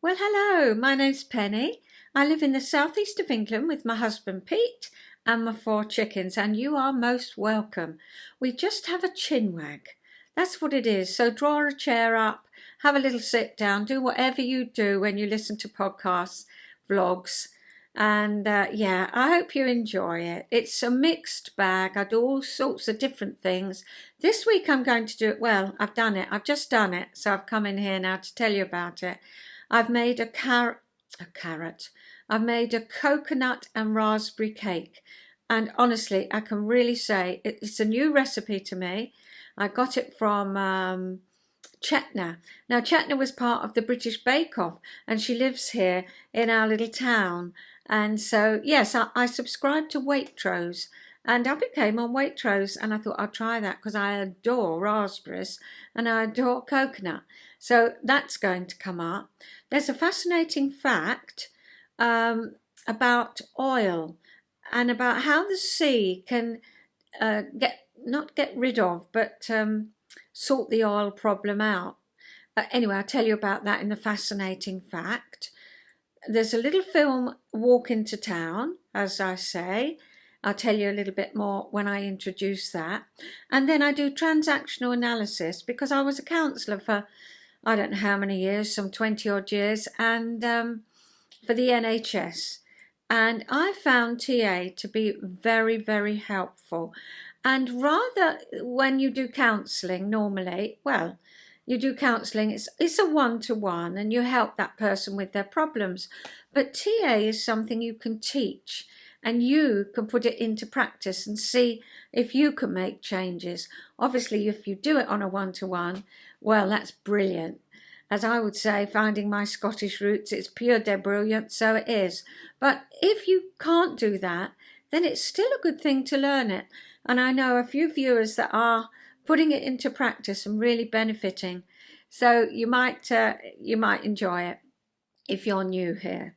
Well, hello, my name's Penny. I live in the southeast of England with my husband Pete and my 4 chickens, and you are most welcome. We just have a chinwag. That's what it is. So draw a chair up, have a little sit down, do whatever you do when you listen to podcasts, vlogs. And I hope you enjoy it. It's a mixed bag. I do all sorts of different things. This week I'm going to do it. Well, I've done it. I've just done it. So I've come in here now to tell you about it. I've made a carrot. I've made a coconut and raspberry cake. And honestly, I can really say it's a new recipe to me. I got it from Chetna. Now, Chetna was part of the British Bake Off, and she lives here in our little town. And so, yes, I subscribed to Waitrose, and I became on Waitrose, and I thought I'd try that because I adore raspberries and I adore coconut. So that's going to come up. There's a fascinating fact about oil and about how the sea can not get rid of, but sort the oil problem out. Anyway, I'll tell you about that in the fascinating fact. There's a little film, Walk into Town, as I say. I'll tell you a little bit more when I introduce that. And then I do transactional analysis because I was a counsellor for I don't know how many years, some 20 odd years, and for the NHS. And I found TA to be very, very helpful. And rather, when you do counselling normally, well, you do counselling, it's a one-to-one and you help that person with their problems. But TA is something you can teach and you can put it into practice and see if you can make changes. Obviously, if you do it on a one-to-one, well, that's brilliant. As I would say, finding my Scottish roots, it's pure de brilliant, so it is. But if you can't do that, then it's still a good thing to learn it. And I know a few viewers that are putting it into practice and really benefiting. So you might enjoy it if you're new here.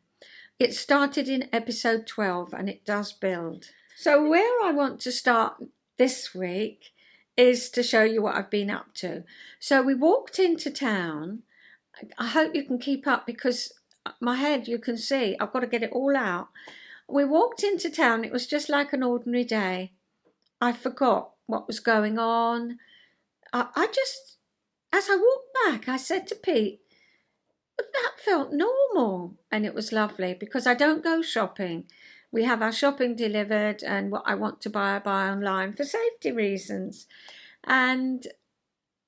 It started in episode 12 and it does build. So where I want to start this week is to show you what I've been up to. So we walked into town. I hope you can keep up because my head, you can see, I've got to get it all out. We walked into town. It was just like an ordinary day. I forgot what was going on. I just, as I walked back, I said to Pete, that felt normal. And it was lovely because I don't go shopping. We have our shopping delivered and what I want to buy, I buy online for safety reasons. And,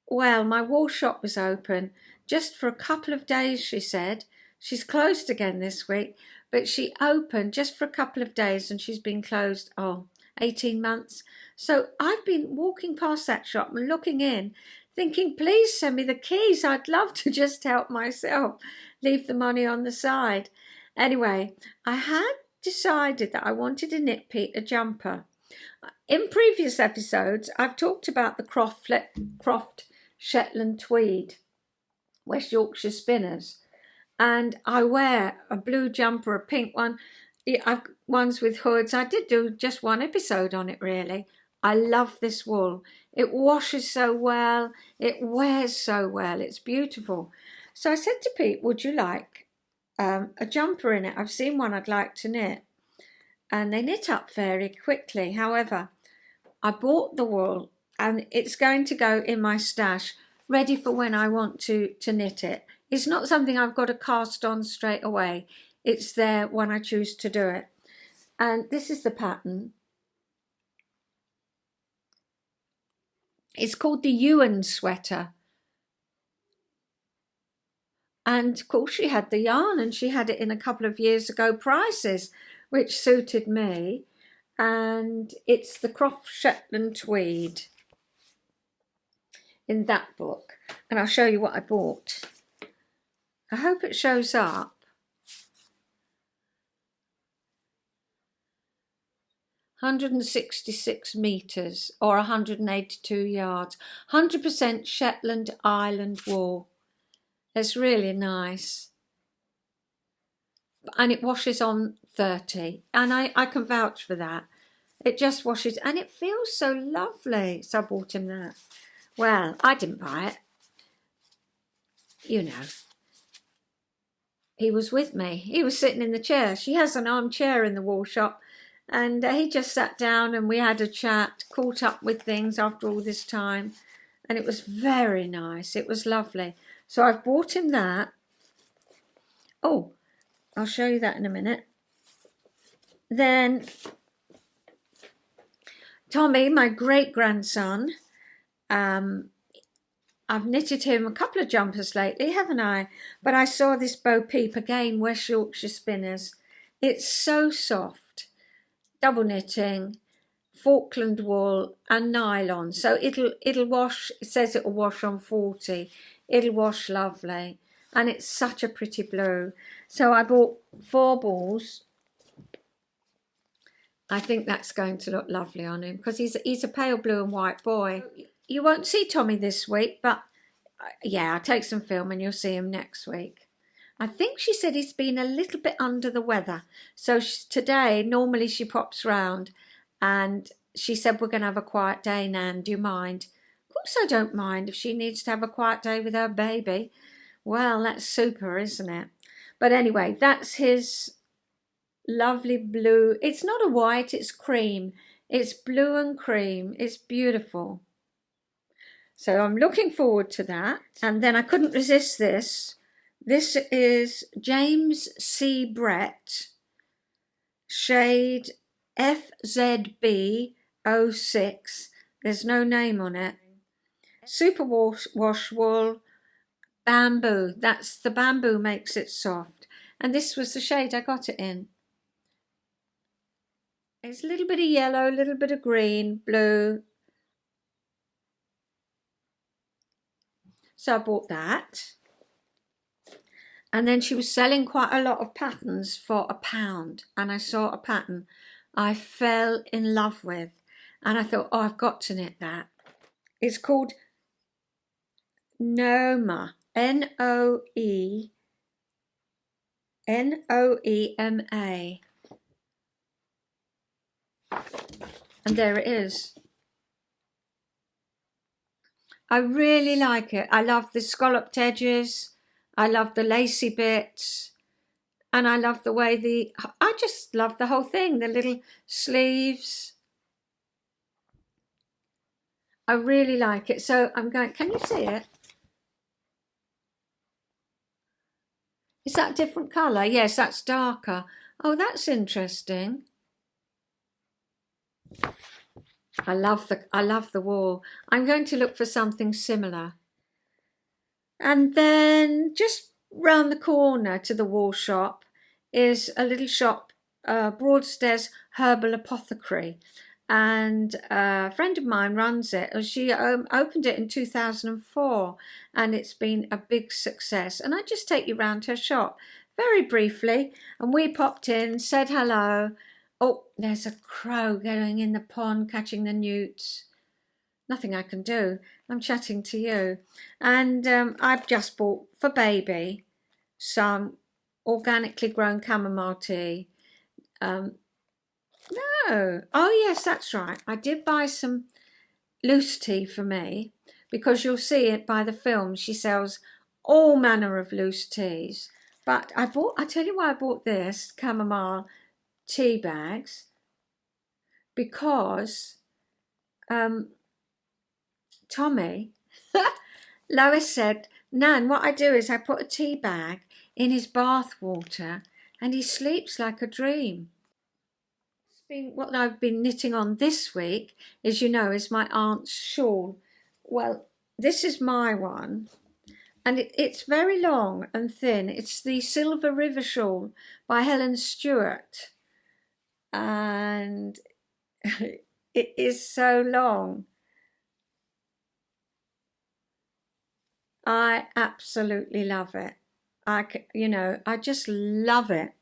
well, my wall shop was open just for a couple of days, she said. She's closed again this week, but she opened just for a couple of days and she's been closed, 18 months. So I've been walking past that shop and looking in, thinking, please send me the keys. I'd love to just help myself, leave the money on the side. Anyway, I had decided that I wanted to knit Pete a jumper. In previous episodes, I've talked about the Croft Shetland tweed, West Yorkshire spinners. And I wear a blue jumper, a pink one. I've ones with hoods. I did do just one episode on it, really. I love this wool. It washes so well. It wears so well. It's beautiful. So I said to Pete, would you like a jumper in it? I've seen one I'd like to knit. And they knit up very quickly. However, I bought the wool and it's going to go in my stash, ready for when I want to knit it. It's not something I've got to cast on straight away. It's there when I choose to do it. And this is the pattern. It's called the Ewan sweater. And of course she had the yarn and she had it in a couple of years ago prices, which suited me. And it's the Croft Shetland tweed in that book. And I'll show you what I bought. I hope it shows up. £166 metres or 182 yards. 100% Shetland Island wool. It's really nice. And it washes on 30. And I can vouch for that. It just washes and it feels so lovely. So I bought him that. Well, I didn't buy it. You know. he was with me. He was sitting in the chair. She has an armchair in the wall shop, and he just sat down and we had a chat, caught up with things after all this time, and it was very nice. It was lovely. So I've bought him that. Oh, I'll show you that in a minute. Then Tommy, my great-grandson, I've knitted him a couple of jumpers lately, haven't I? But I saw this Bo Peep, again, West Yorkshire Spinners. It's so soft. Double knitting, Falkland wool and nylon. So it'll wash, it says it'll wash on 40. It'll wash lovely. And it's such a pretty blue. So I bought 4 balls. I think that's going to look lovely on him because he's a pale blue and white boy. You won't see Tommy this week, but yeah, I'll take some film and you'll see him next week. I think she said he's been a little bit under the weather. So today, normally she pops round and she said, we're going to have a quiet day, Nan. Do you mind? Of course I don't mind if she needs to have a quiet day with her baby. Well, that's super, isn't it? But anyway, that's his lovely blue. It's not a white, it's cream. It's blue and cream. It's beautiful. So I'm looking forward to that. And then I couldn't resist this. This is James C. Brett, shade FZB06. There's no name on it. Super wash wool, bamboo. That's the bamboo makes it soft. And this was the shade I got it in. It's a little bit of yellow, a little bit of green, blue. So I bought that. And then she was selling quite a lot of patterns for £1. And I saw a pattern I fell in love with. And I thought, oh, I've got to knit that. It's called Noema. Noema. And there it is. I really like it. I love the scalloped edges. I love the lacy bits. And I love the way I just love the whole thing. The little sleeves. I really like it. So I'm going, can you see it? Is that a different colour? Yes, that's darker. Oh, that's interesting. I love the wool. I'm going to look for something similar. And then just round the corner to the wool shop is a little shop, Broadstairs Herbal Apothecary. And a friend of mine runs it. She opened it in 2004 and it's been a big success. And I just take you round her shop very briefly. And we popped in, said hello. Oh, there's a crow going in the pond catching the newts. Nothing I can do. I'm chatting to you. And I've just bought for baby some organically grown chamomile tea. No. Oh, yes, that's right. I did buy some loose tea for me because you'll see it by the film. She sells all manner of loose teas. But I tell you why I bought this chamomile tea bags, because Tommy, Lois said, Nan, what I do is I put a tea bag in his bath water and he sleeps like a dream. What I've been knitting on this week, as you know, is my aunt's shawl. Well, this is my one. And it's very long and thin. It's the Silver River shawl by Helen Stewart. And it is so long. I absolutely love it. I just love it.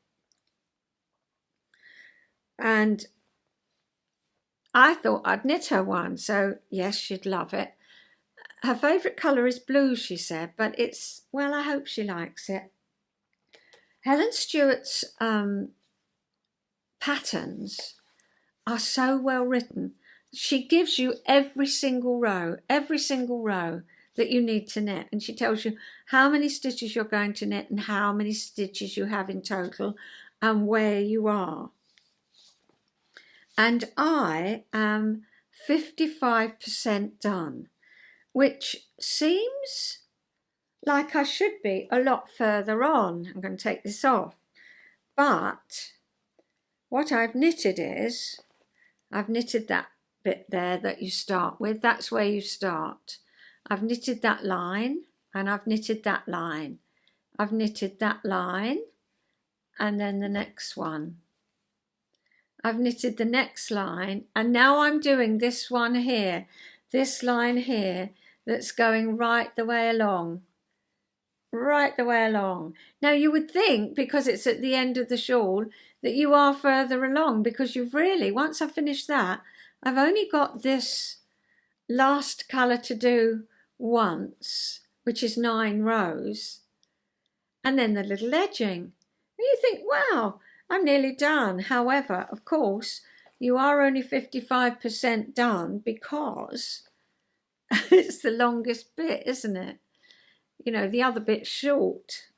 And I thought I'd knit her one, so yes, she'd love it. Her favourite colour is blue, she said, but well, I hope she likes it. Helen Stewart's patterns are so well written. She gives you every single row. that you need to knit, and she tells you how many stitches you're going to knit and how many stitches you have in total and where you are. And I am 55% done, which seems like I should be a lot further on. I'm going to take this off. But what I've knitted is, I've knitted that bit there that you start with. That's where you start. I've knitted that line and I've knitted that line. I've knitted that line and then the next one. I've knitted the next line, and now I'm doing this one here, this line here, that's going right the way along. Right the way along. Now you would think, because it's at the end of the shawl, that you are further along, because you've really, once I finish that, I've only got this last colour to do once, which is 9 rows, and then the little edging. And you think, wow, I'm nearly done. However, of course, you are only 55% done because it's the longest bit, isn't it? You know, the other bit's short.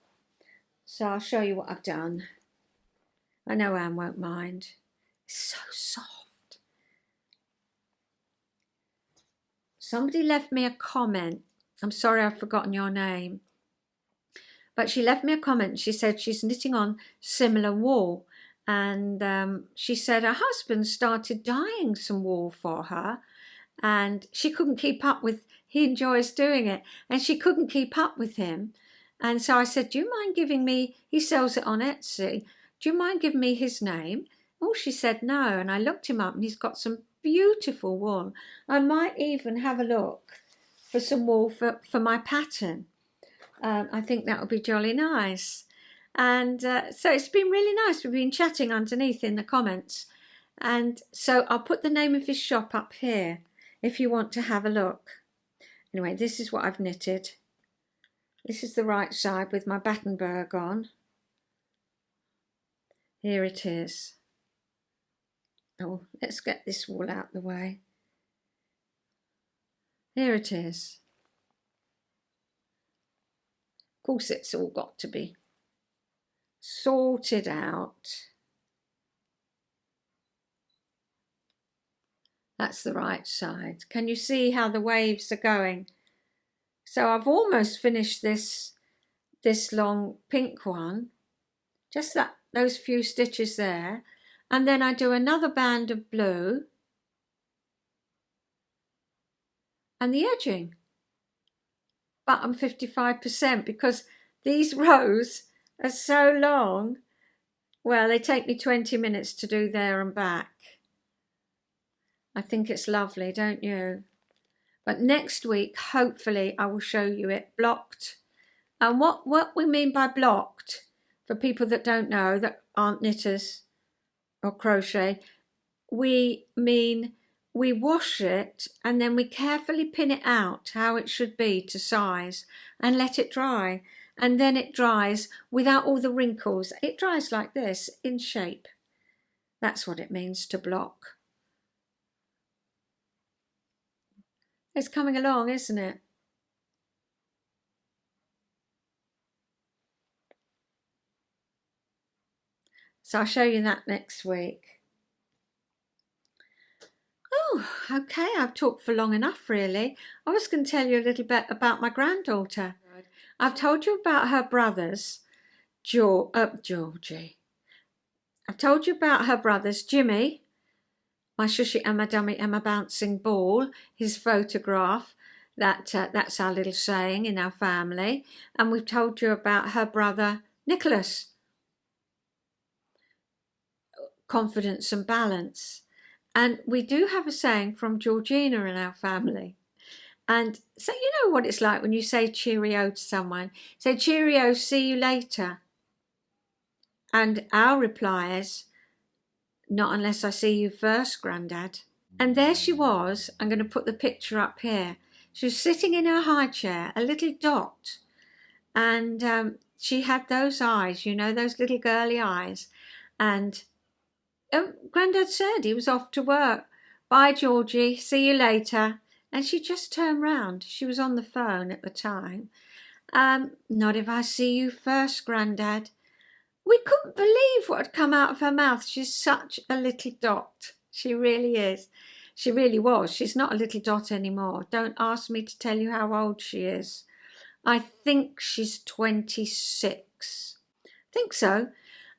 So I'll show you what I've done. I know Anne won't mind. It's so soft. Somebody left me a comment. I'm sorry I've forgotten your name. But she left me a comment. She said she's knitting on similar wool. And she said her husband started dyeing some wool for her. And she couldn't keep up with, he enjoys doing it. And she couldn't keep up with him. And so I said, do you mind giving me, he sells it on Etsy. Do you mind giving me his name? Oh, she said no. And I looked him up and he's got some beautiful wool. I might even have a look for some wool for my pattern. I think that would be jolly nice. And so it's been really nice. We've been chatting underneath in the comments. And so I'll put the name of his shop up here if you want to have a look. Anyway, this is what I've knitted. This is the right side with my Battenberg on. Here it is. Oh, let's get this wool out the way. Here it is. Of course, it's all got to be sorted out. That's the right side. Can you see how the waves are going? So I've almost finished this long pink one. Just those few stitches there. And then I do another band of blue. And the edging. But I'm 55% because these rows are so long. Well, they take me 20 minutes to do there and back. I think it's lovely, don't you? But next week, hopefully, I will show you it blocked. And what we mean by blocked, for people that don't know, that aren't knitters or crochet, we mean we wash it and then we carefully pin it out how it should be to size and let it dry. And then it dries without all the wrinkles. It dries like this, in shape. That's what it means to block. It's coming along, isn't it? So I'll show you that next week. Oh, okay, I've talked for long enough, really. I was going to tell you a little bit about my granddaughter. I've told you about her brothers, Georgie. I've told you about her brothers, Jimmy, my shushy and my dummy and my bouncing ball, his photograph. That's our little saying in our family. And we've told you about her brother, Nicholas. Confidence and balance. And we do have a saying from Georgina in our family. And so you know what it's like when you say cheerio to someone. Say, cheerio, see you later. And our reply is, not unless I see you first, Grandad. And there she was. I'm going to put the picture up here. She was sitting in her high chair, a little dot. And she had those eyes, you know, those little girly eyes. And Grandad said he was off to work. Bye, Georgie. See you later. And she just turned round. She was on the phone at the time. Not if I see you first, Grandad. We couldn't believe what had come out of her mouth. She's such a little dot. She really is. She really was. She's not a little dot anymore. Don't ask me to tell you how old she is. I think she's 26. Think so.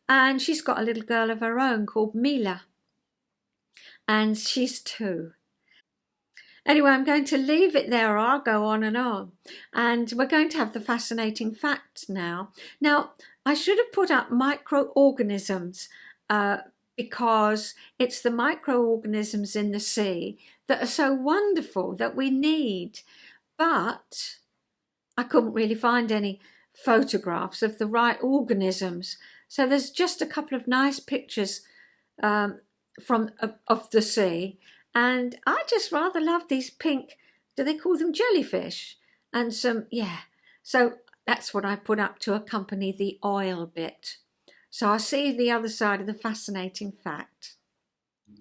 And she's got a little girl of her own called Mila. And she's 2. Anyway, I'm going to leave it there, or I'll go on. And we're going to have the fascinating facts now. Now, I should have put up microorganisms because it's the microorganisms in the sea that are so wonderful that we need. But I couldn't really find any photographs of the right organisms. So there's just a couple of nice pictures of the sea. And I just rather love these pink, do they call them jellyfish? And some, so that's what I put up to accompany the oil bit. So I'll see the other side of the fascinating fact.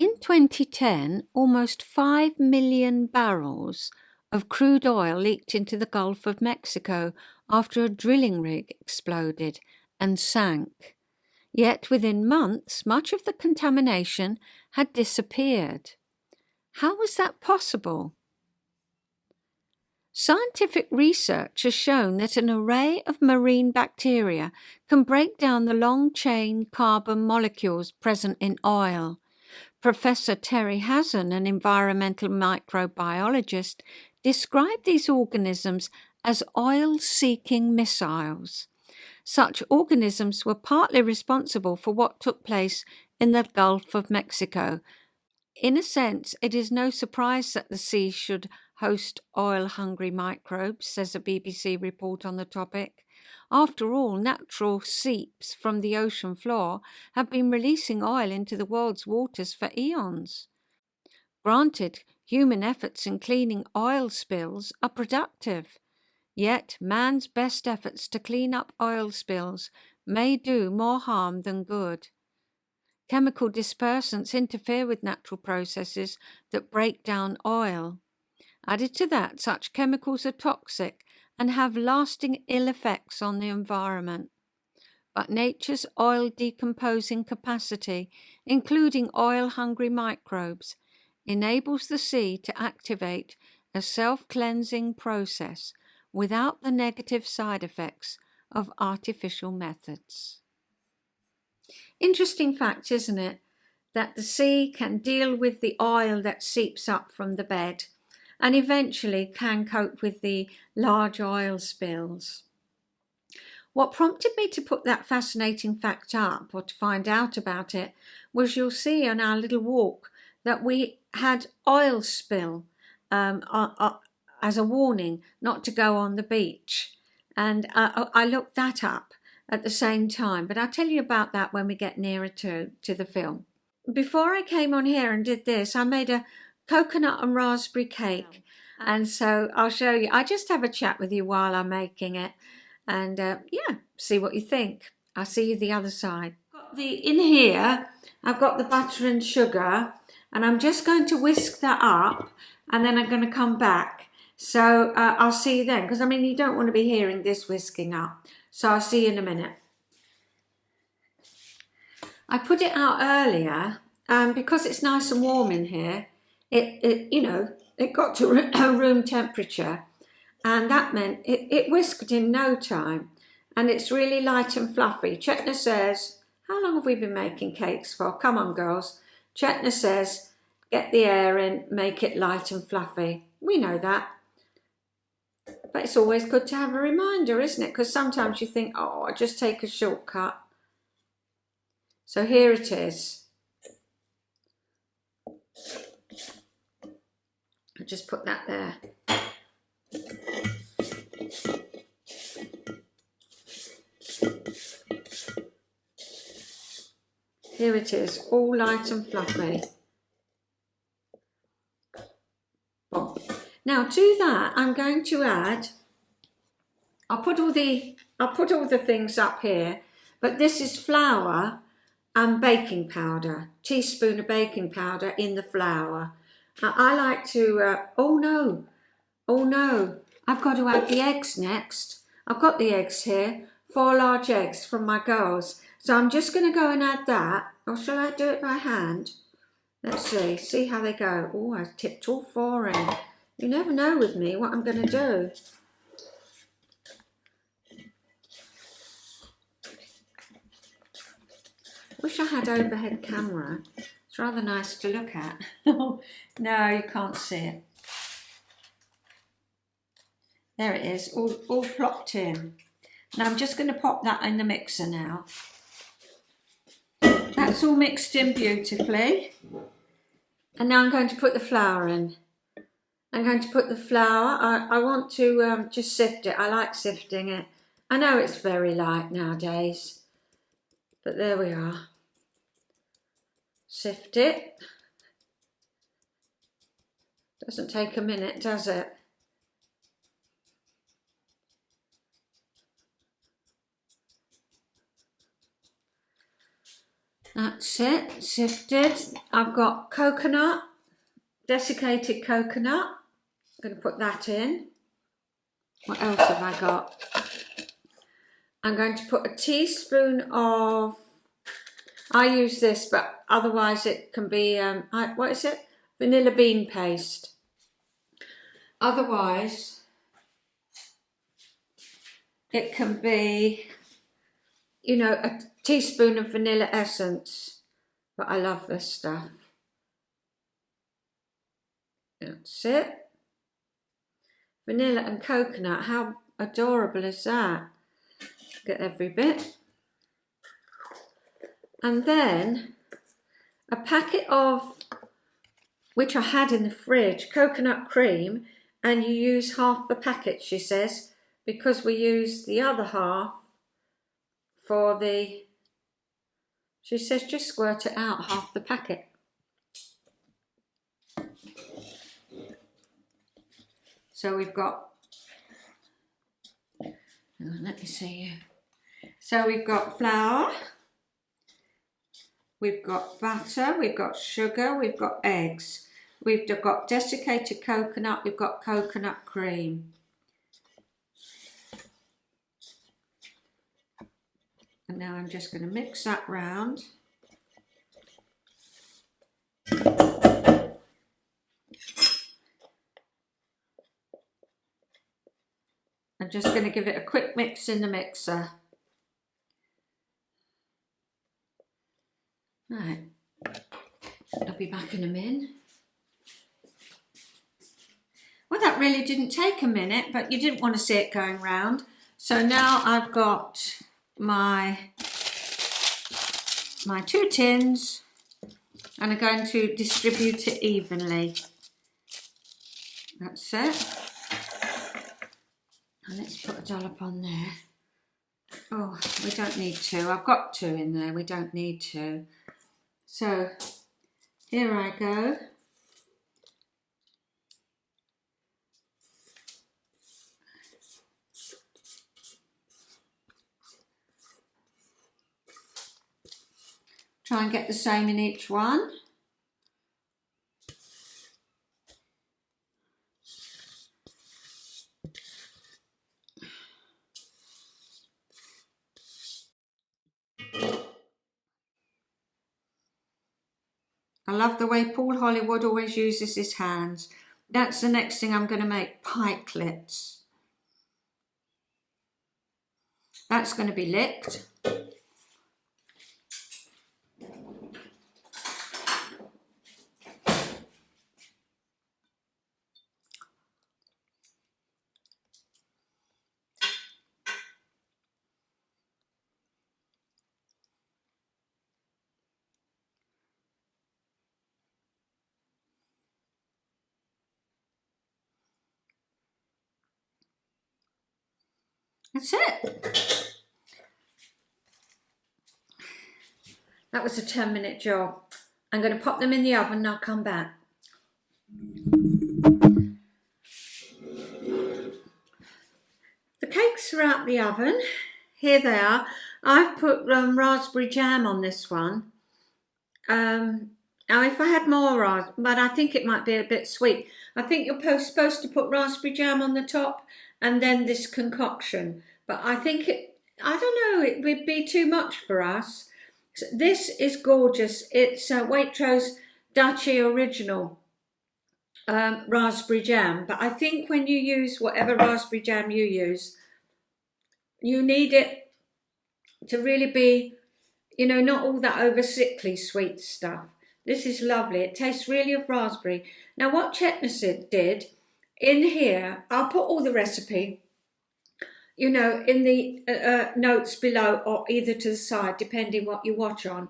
In 2010, almost 5 million barrels of crude oil leaked into the Gulf of Mexico after a drilling rig exploded and sank. Yet within months, much of the contamination had disappeared. How was that possible? Scientific research has shown that an array of marine bacteria can break down the long-chain carbon molecules present in oil. Professor Terry Hazen, an environmental microbiologist, described these organisms as oil-seeking missiles. Such organisms were partly responsible for what took place in the Gulf of Mexico. In a sense, it is no surprise that the sea should host oil-hungry microbes, says a BBC report on the topic. After all, natural seeps from the ocean floor have been releasing oil into the world's waters for eons. Granted, human efforts in cleaning oil spills are productive, yet man's best efforts to clean up oil spills may do more harm than good. Chemical dispersants interfere with natural processes that break down oil. Added to that, such chemicals are toxic and have lasting ill effects on the environment. But nature's oil decomposing capacity, including oil-hungry microbes, enables the sea to activate a self-cleansing process without the negative side effects of artificial methods. Interesting fact, isn't it? That the sea can deal with the oil that seeps up from the bed and eventually can cope with the large oil spills. What prompted me to put that fascinating fact up, or to find out about it, was you'll see on our little walk that we had oil spill as a warning not to go on the beach. And I looked that up at the same time, but I'll tell you about that when we get nearer to the film. Before I came on here and did this, I made a coconut and raspberry cake, and so I'll show you. I just have a chat with you while I'm making it, and see what you think. I'll see you the other side. In here, I've got the butter and sugar, and I'm just going to whisk that up, and then I'm going to come back. So I'll see you then, because you don't want to be hearing this whisking up. So I'll see you in a minute. I put it out earlier because it's nice and warm in here. It got to room temperature, and that meant it whisked in no time, and it's really light and fluffy. Chetna says, how long have we been making cakes for? Come on, girls. Chetna says, get the air in, make it light and fluffy. We know that. But it's always good to have a reminder, isn't it? Because sometimes you think, I'll just take a shortcut. So here it is. I'll just put that there. Here it is, all light and fluffy. Boom. Now to that, I'm going to add. I'll put all the things up here, but this is flour and baking powder. Teaspoon of baking powder in the flour. I like to, oh no, I've got to add the eggs next. I've got the eggs here, 4 large eggs from my girls. So I'm just going to go and add that, or shall I do it by hand? Let's see how they go. Oh, I've tipped all 4 in. You never know with me what I'm going to do. Wish I had overhead camera. It's rather nice to look at. No, you can't see it. There it is, all plopped in. Now I'm just going to pop that in the mixer now. That's all mixed in beautifully. And now I'm going to put the flour in. I'm going to put the flour. I want to just sift it. I like sifting it. I know it's very light nowadays, but there we are. Sift it. Doesn't take a minute, does it? That's it, sifted. I've got coconut, desiccated coconut. I'm going to put that in. What else have I got? I'm going to put a teaspoon of, I use this, but otherwise it can be, what is it? Vanilla bean paste. Otherwise, it can be, you know, a teaspoon of vanilla essence. But I love this stuff. That's it. Vanilla and coconut, how adorable is that? Get every bit. And then a packet of, which I had in the fridge, coconut cream, and you use half the packet, she says, because we use the other half for the, she says just squirt it out, half the packet. So we've got, let me see you. So we've got flour, we've got butter, we've got sugar, we've got eggs, we've got desiccated coconut, we've got coconut cream. And now I'm just going to mix that round. I'm just going to give it a quick mix in the mixer. Right, I'll be back in a minute. Well, that really didn't take a minute, but you didn't want to see it going round. So now I've got my 2 tins, and I'm going to distribute it evenly. That's it. And let's put a dollop on there. Oh, we don't need 2. I've got 2 in there. We don't need 2. So here I go. Try and get the same in each one. I love the way Paul Hollywood always uses his hands. That's the next thing I'm going to make, pikelets. That's going to be licked. That's it. That was a 10-minute job. I'm going to pop them in the oven and I'll come back. The cakes are out the oven. Here they are. I've put raspberry jam on this one. Now, if I had more but I think it might be a bit sweet. I think you're supposed to put raspberry jam on the top and then this concoction. But I think I don't know, it would be too much for us. So this is gorgeous. It's Waitrose Daci Original raspberry jam. But I think when you use whatever raspberry jam you use, you need it to really be, you know, not all that over sickly sweet stuff. This is lovely. It tastes really of raspberry. Now, what Chetna did in here, I'll put all the recipe, you know, in the notes below or either to the side, depending what you watch on.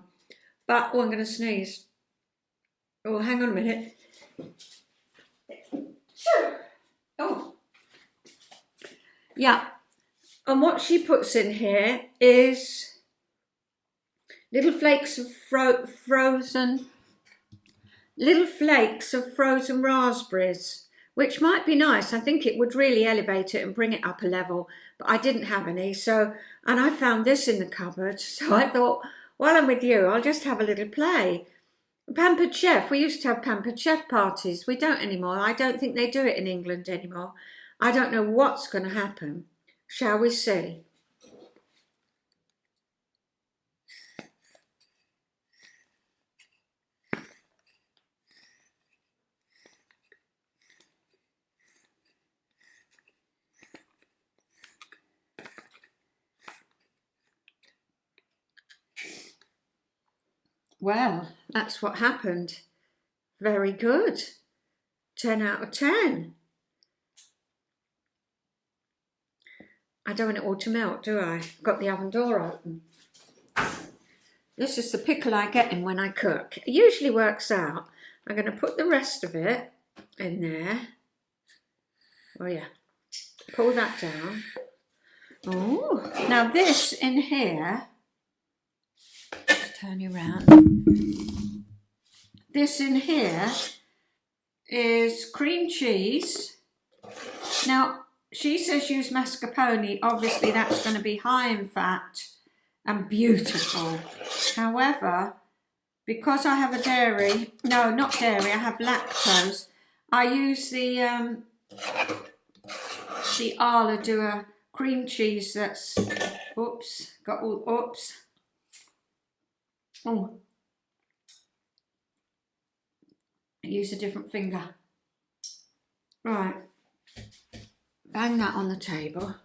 But, oh, I'm going to sneeze. Oh, hang on a minute. Oh. Yeah. And what she puts in here is little flakes of frozen raspberries, which might be nice. I think it would really elevate it and bring it up a level, but I didn't have any. So, and I found this in the cupboard. So I thought, while I'm with you, I'll just have a little play. Pampered Chef. We used to have Pampered Chef parties. We don't anymore. I don't think they do it in England anymore. I don't know what's going to happen. Shall we see? Well, that's what happened. Very good. 10 out of 10. I don't want it all to melt, do I? Got the oven door open. This is the pickle I get in when I cook. It usually works out. I'm going to put the rest of it in there. Oh yeah. Pull that down. Oh, now this in here, turn you around. This in here is cream cheese. Now, she says use mascarpone. Obviously, that's going to be high in fat and beautiful. However, because I have a dairy, no, not dairy, I have lactose, I use the Arla Dua cream cheese that's, oops, got all, oops. Oh, use a different finger. Right, bang that on the table.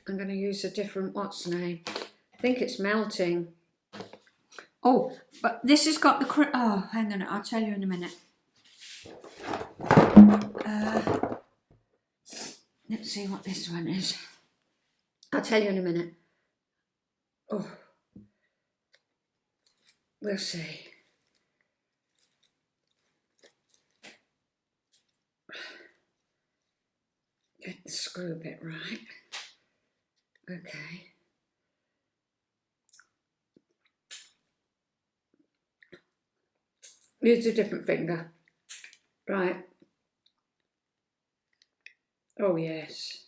I'm going to use a different, what's the name? I think it's melting. Oh, but this has got the, oh, hang on, I'll tell you in a minute. Let's see what this one is. I'll tell you in a minute. Oh, we'll see. Get the screw bit right. Okay. Use a different finger. Right. Oh, yes.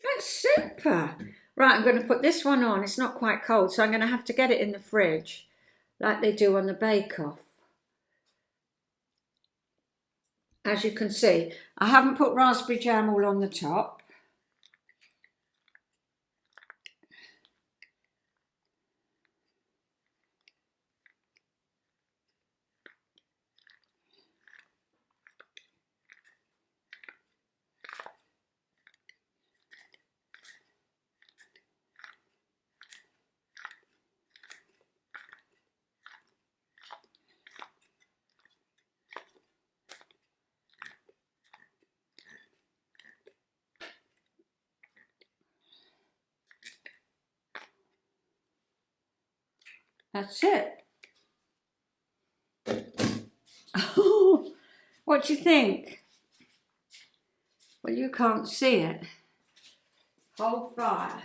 That's super. Right, I'm going to put this one on. It's not quite cold, so I'm going to have to get it in the fridge, like they do on the bake-off. As you can see, I haven't put raspberry jam all on the top. That's it. Oh, what do you think? Well, you can't see it. Hold fire.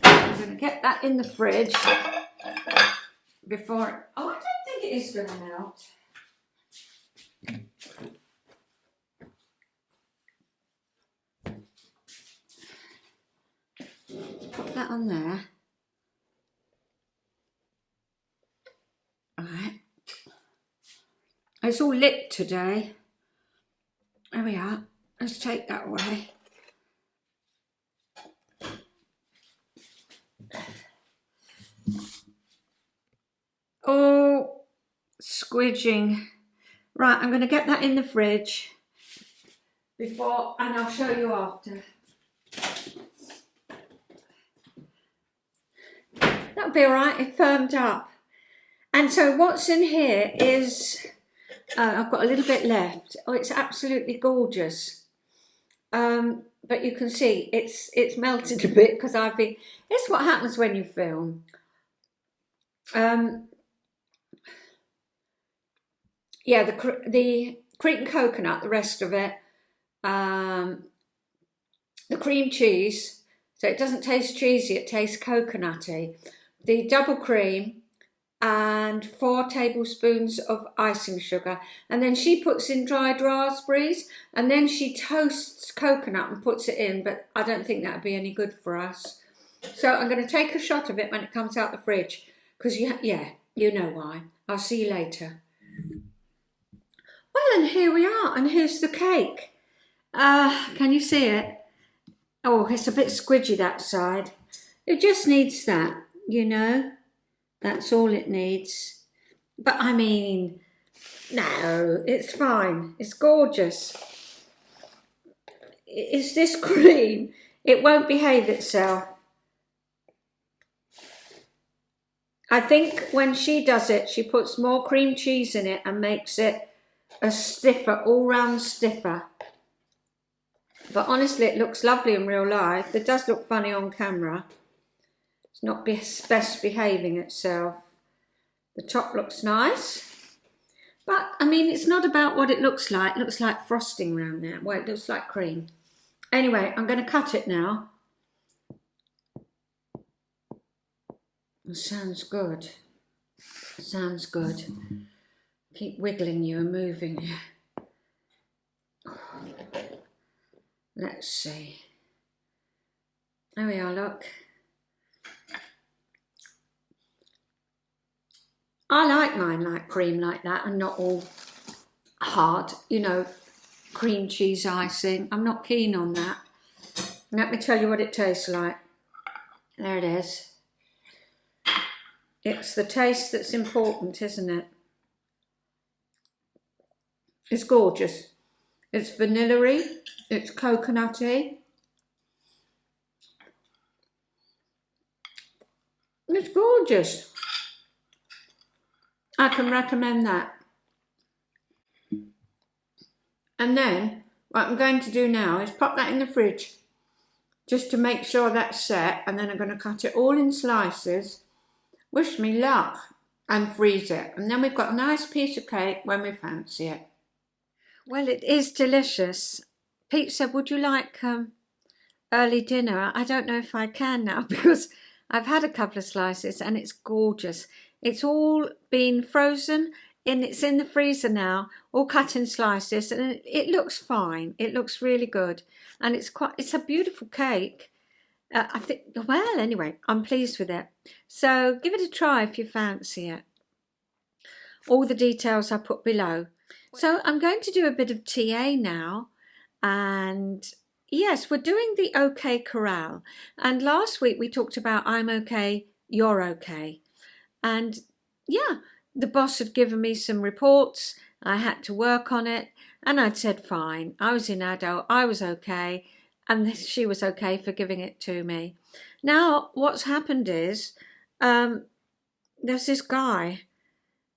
I'm going to get that in the fridge before... Oh, I don't think it is going to melt. Pop that on there. All right. It's all lit today. There we are. Let's take that away. Oh, squidging. Right, I'm going to get that in the fridge before, and I'll show you after. That'll be all right, it firmed up. And so what's in here is, I've got a little bit left. Oh, it's absolutely gorgeous. But you can see it's melted a bit because it's what happens when you film. Yeah, the Cretan coconut, the rest of it, the cream cheese, so it doesn't taste cheesy, it tastes coconutty, the double cream, and 4 tablespoons of icing sugar, and then she puts in dried raspberries, and then she toasts coconut and puts it in, but I don't think that would be any good for us. So I'm going to take a shot of it when it comes out the fridge, because you know why. I'll see you later. Well, and here we are, and here's the cake. Can you see it? Oh, it's a bit squidgy that side. It just needs that, you know. That's all it needs. But I mean, no, it's fine. It's gorgeous. It's this cream. It won't behave itself. I think when she does it, she puts more cream cheese in it and makes it a stiffer, all-round stiffer. But honestly, it looks lovely in real life. It does look funny on camera. It's not best behaving itself. The top looks nice. But, I mean, it's not about what it looks like. It looks like frosting around there. Well, it looks like cream. Anyway, I'm going to cut it now. It sounds good. It sounds good. Keep wiggling you and moving you. Let's see. There we are, look. I like mine like cream like that and not all hard, you know, cream cheese icing. I'm not keen on that. Let me tell you what it tastes like. There it is. It's the taste that's important, isn't it? It's gorgeous. It's vanilla-y, it's coconutty. It's gorgeous. I can recommend that. And then, what I'm going to do now is pop that in the fridge, just to make sure that's set, and then I'm going to cut it all in slices, wish me luck, and freeze it. And then we've got a nice piece of cake when we fancy it. Well, it is delicious. Pete said, would you like early dinner? I don't know if I can now because I've had a couple of slices and it's gorgeous. It's all been frozen and it's in the freezer now, all cut in slices, and it looks fine. It looks really good. And it's a beautiful cake. I think, well, anyway, I'm pleased with it. So give it a try if you fancy it. All the details I put below. So I'm going to do a bit of TA now, and yes, we're doing the OK Corral. And last week we talked about I'm okay, you're okay. And yeah, the boss had given me some reports, I had to work on it, and I'd said fine, I was in adult, I was okay, and she was okay for giving it to me. Now what's happened is, there's this guy,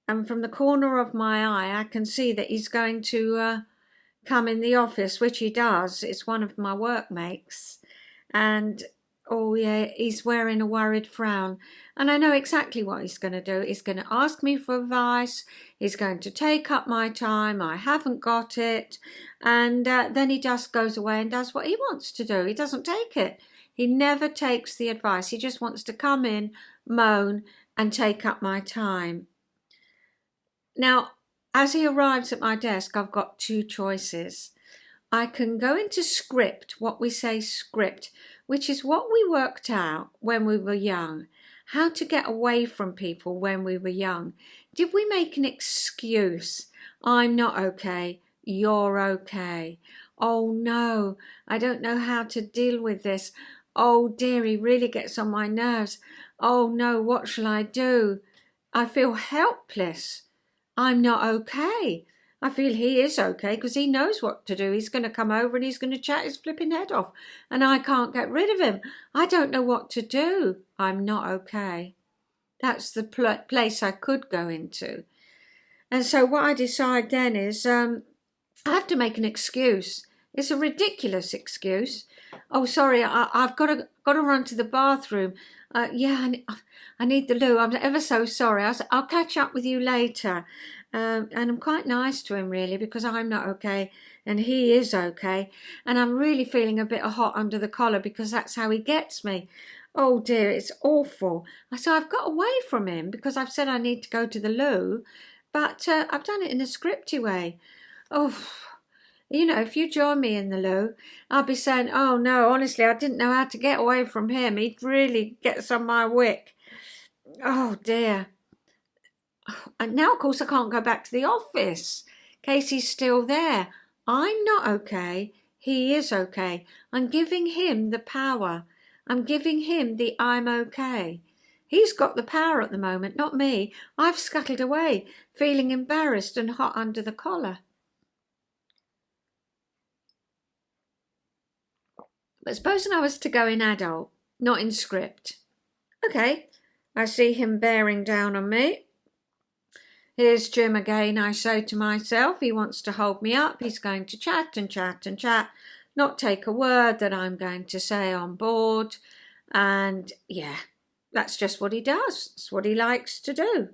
and from the corner of my eye, I can see that he's going to come in the office, which he does. It's one of my workmates. And, oh yeah, he's wearing a worried frown. And I know exactly what he's going to do. He's going to ask me for advice. He's going to take up my time. I haven't got it. And then he just goes away and does what he wants to do. He doesn't take it. He never takes the advice. He just wants to come in, moan, and take up my time. Now, as he arrives at my desk, I've got 2 choices. I can go into script, what we say script, which is what we worked out when we were young, how to get away from people when we were young. Did we make an excuse? I'm not okay, you're okay. Oh no, I don't know how to deal with this. Oh dear, he really gets on my nerves. Oh no, what shall I do? I feel helpless. I'm not okay. I feel he is okay because he knows what to do. He's going to come over and he's going to chat his flipping head off, and I can't get rid of him. I don't know what to do. I'm not okay. That's the place I could go into. And so what I decide then is I have to make an excuse. It's a ridiculous excuse. Oh, sorry, I've got to run to the bathroom. I need the loo. I'm ever so sorry. I'll catch up with you later. And I'm quite nice to him, really, because I'm not okay and he is okay. And I'm really feeling a bit hot under the collar because that's how he gets me. Oh dear, it's awful. So I've got away from him because I've said I need to go to the loo, but I've done it in a scripty way. Oh, you know, if you join me in the loo, I'll be saying, oh no, honestly, I didn't know how to get away from him. He really gets on my wick. Oh dear. And now, of course, I can't go back to the office. Casey's still there. I'm not okay. He is okay. I'm giving him the power. I'm giving him the I'm okay. He's got the power at the moment, not me. I've scuttled away, feeling embarrassed and hot under the collar. But supposing I was to go in adult, not in script. Okay, I see him bearing down on me. Here's Jim again, I say to myself. He wants to hold me up. He's going to chat and chat and chat, not take a word that I'm going to say on board. And yeah, that's just what he does. It's what he likes to do.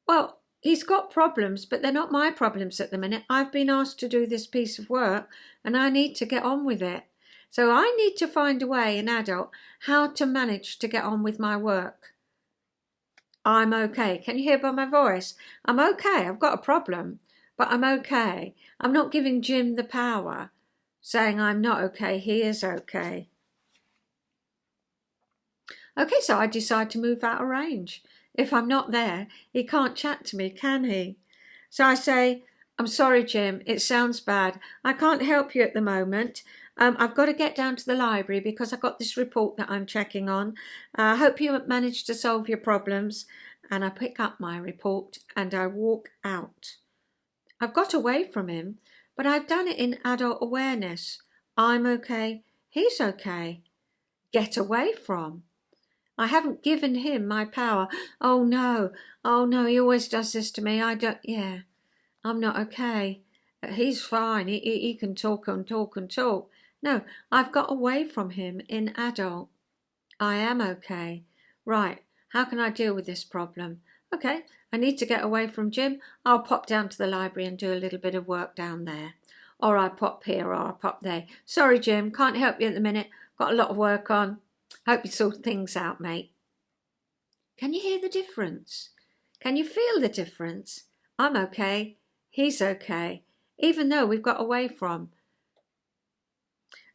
Well, he's got problems, but they're not my problems at the minute. I've been asked to do this piece of work and I need to get on with it. So I need to find a way, an adult, how to manage to get on with my work. I'm okay. Can you hear by my voice? I'm okay. I've got a problem, but I'm okay. I'm not giving Jim the power, saying I'm not okay. He is okay. Okay, so I decide to move out of range. If I'm not there, he can't chat to me, can he? So I say, I'm sorry, Jim. It sounds bad. I can't help you at the moment. I've got to get down to the library because I've got this report that I'm checking on. I hope you managed to solve your problems. And I pick up my report and I walk out. I've got away from him, but I've done it in adult awareness. I'm okay. He's okay. Get away from. I haven't given him my power. Oh no, he always does this to me. I'm not okay. He's fine. He can talk and talk and talk. No, I've got away from him in adult. I am okay. Right, how can I deal with this problem? Okay, I need to get away from Jim. I'll pop down to the library and do a little bit of work down there. Or I pop here or I pop there. Sorry, Jim, can't help you at the minute. Got a lot of work on. Hope you sort things out, mate. Can you hear the difference? Can you feel the difference? I'm okay. He's okay. Even though we've got away from.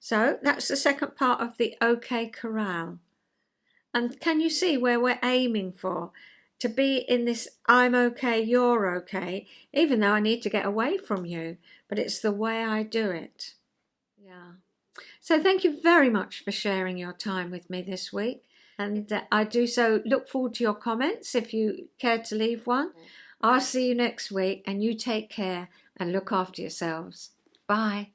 So that's the second part of the OK corral. And can you see where we're aiming for? To be in this I'm okay, you're okay, even though I need to get away from you. But it's the way I do it. Yeah. So thank you very much for sharing your time with me this week. And I do so look forward to your comments if you care to leave one. I'll see you next week and you take care and look after yourselves. Bye.